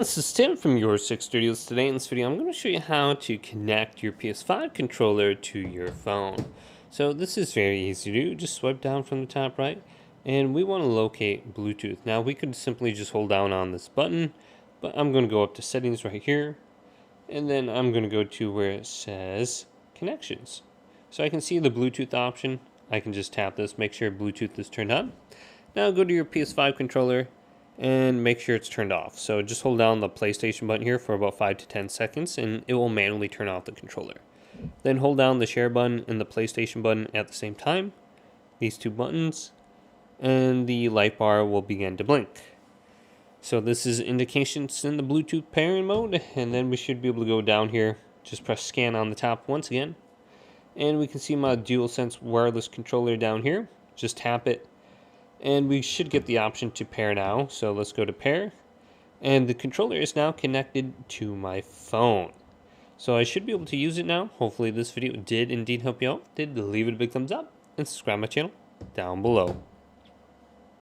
This is Tim from Your Six Studios. Today in this video, I'm going to show you how to connect your PS5 controller to your phone. So this is very easy to do. Just swipe down from the top right, and we want to locate Bluetooth. Now we could simply just hold down on this button, but I'm going to go up to settings right here, and then I'm going to go to where it says connections. So I can see the Bluetooth option. I can just tap this, make sure Bluetooth is turned on. Now go to your PS5 controller and make sure it's turned off. So just hold down the PlayStation button here for about 5 to 10 seconds and it will manually turn off the controller. Then hold down the share button and the PlayStation button at the same time, these two buttons, and the light bar will begin to blink. So this is indications in the Bluetooth pairing mode, and then we should be able to go down here, just press scan on the top once again, and we can see my DualSense wireless controller down here. Just tap it, and we should get the option to pair now. So let's go to pair, and the controller is now connected to my phone. So I should be able to use it now. Hopefully this video did indeed help you out. Did leave it a big thumbs up and subscribe to my channel down below.